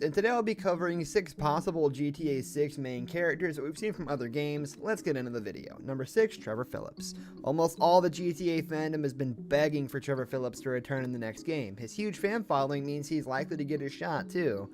And today I'll be covering 6 possible GTA 6 main characters that we've seen from other games. Let's get into the video. Number 6, Trevor Phillips. Almost all the GTA fandom has been begging for Trevor Phillips to return in the next game. His huge fan following means he's likely to get his shot too.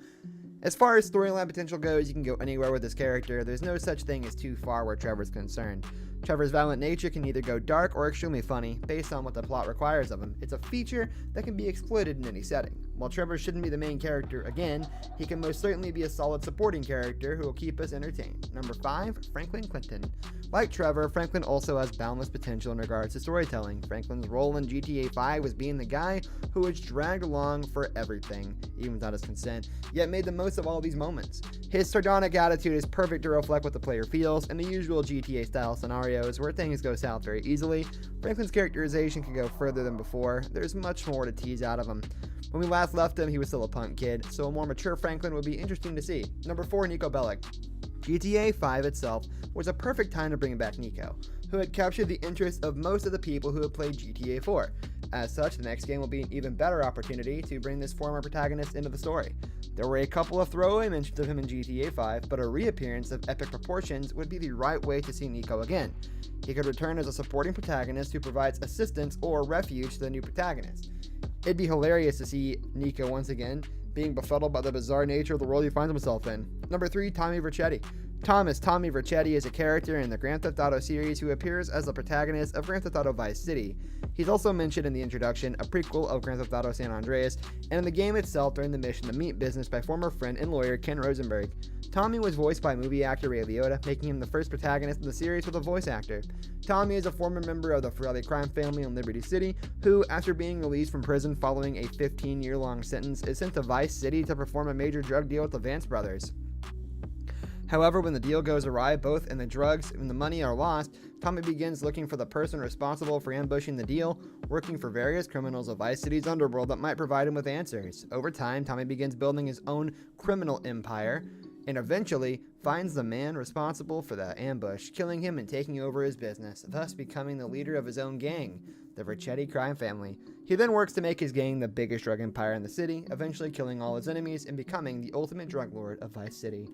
As far as storyline potential goes, you can go anywhere with this character. There's no such thing as too far where Trevor's concerned. Trevor's violent nature can either go dark or extremely funny, based on what the plot requires of him. It's a feature that can be exploited in any setting. While Trevor shouldn't be the main character again, he can most certainly be a solid supporting character who will keep us entertained. Number 5, Franklin Clinton. Like Trevor, Franklin also has boundless potential in regards to storytelling. Franklin's role in GTA 5 was being the guy who was dragged along for everything, even without his consent, yet made the most of all these moments. His sardonic attitude is perfect to reflect what the player feels in the usual GTA style scenarios where things go south very easily. Franklin's characterization can go further than before. There's much more to tease out of him. When we last left him, he was still a punk kid, so a more mature Franklin would be interesting to see. Number 4, Niko Bellic. GTA 5 itself was a perfect time to bring back Niko, who had captured the interest of most of the people who had played GTA 4. As such, the next game will be an even better opportunity to bring this former protagonist into the story. There were a couple of throwaway mentions of him in GTA 5, but a reappearance of epic proportions would be the right way to see Niko again. He could return as a supporting protagonist who provides assistance or refuge to the new protagonist. It'd be hilarious to see Niko once again, being befuddled by the bizarre nature of the world he finds himself in. Number 3, Tommy Vercetti. Tommy Vercetti is a character in the Grand Theft Auto series who appears as the protagonist of Grand Theft Auto Vice City. He's also mentioned in the introduction, a prequel of Grand Theft Auto San Andreas, and in the game itself during the mission to meet business by former friend and lawyer Ken Rosenberg. Tommy was voiced by movie actor Ray Liotta, making him the first protagonist in the series with a voice actor. Tommy is a former member of the Forelli crime family in Liberty City, who, after being released from prison following a 15-year-long sentence, is sent to Vice City to perform a major drug deal with the Vance brothers. However, when the deal goes awry, both in the drugs and the money are lost, Tommy begins looking for the person responsible for ambushing the deal, working for various criminals of Vice City's underworld that might provide him with answers. Over time, Tommy begins building his own criminal empire, and eventually finds the man responsible for the ambush, killing him and taking over his business, thus becoming the leader of his own gang, the Vercetti crime family. He then works to make his gang the biggest drug empire in the city, eventually killing all his enemies and becoming the ultimate drug lord of Vice City.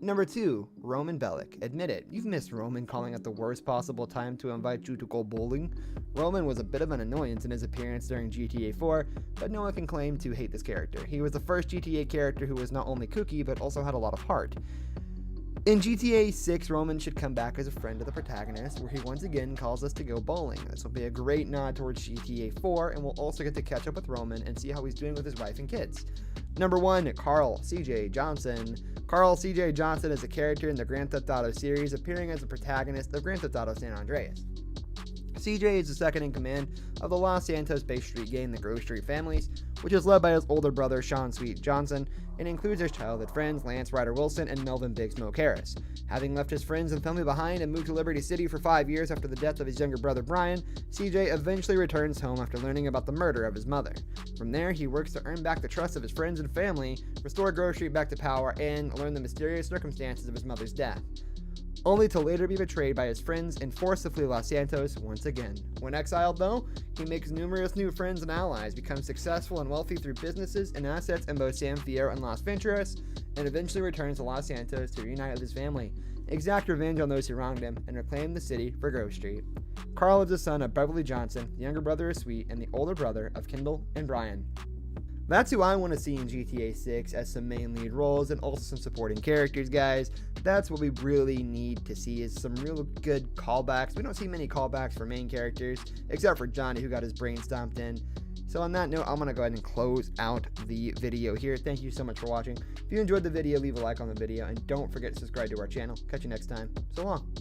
Number 2, Roman Bellic. Admit it, you've missed Roman calling it the worst possible time to invite you to go bowling. Roman was a bit of an annoyance in his appearance during GTA 4, but no one can claim to hate this character. He was the first GTA character who was not only kooky, but also had a lot of heart. In GTA 6, Roman should come back as a friend of the protagonist, where he once again calls us to go bowling. This will be a great nod towards GTA 4, and we'll also get to catch up with Roman and see how he's doing with his wife and kids. Number 1, Carl C.J. Johnson. Carl C.J. Johnson is a character in the Grand Theft Auto series, appearing as the protagonist of Grand Theft Auto San Andreas. CJ is the second in command of the Los Santos-based street gang, the Grove Street Families, which is led by his older brother, Sean Sweet Johnson, and includes his childhood friends, Lance Ryder Wilson and Melvin Big Smoke Harris. Having left his friends and family behind and moved to Liberty City for 5 years after the death of his younger brother, Brian, CJ eventually returns home after learning about the murder of his mother. From there, he works to earn back the trust of his friends and family, restore Grove Street back to power, and learn the mysterious circumstances of his mother's death, only to later be betrayed by his friends and forced to flee Los Santos once again. When exiled, though, he makes numerous new friends and allies, becomes successful and wealthy through businesses and assets in both San Fierro and Las Venturas, and eventually returns to Los Santos to reunite with his family, exact revenge on those who wronged him, and reclaim the city for Grove Street. Carl is the son of Beverly Johnson, the younger brother of Sweet, and the older brother of Kendall and Brian. That's who I want to see in GTA 6 as some main lead roles and also some supporting characters, guys. That's what we really need to see, is some real good callbacks. We don't see many callbacks for main characters, except for Johnny, who got his brain stomped in. So on that note, I'm going to go ahead and close out the video here. Thank you so much for watching. If you enjoyed the video, leave a like on the video, and don't forget to subscribe to our channel. Catch you next time. So long.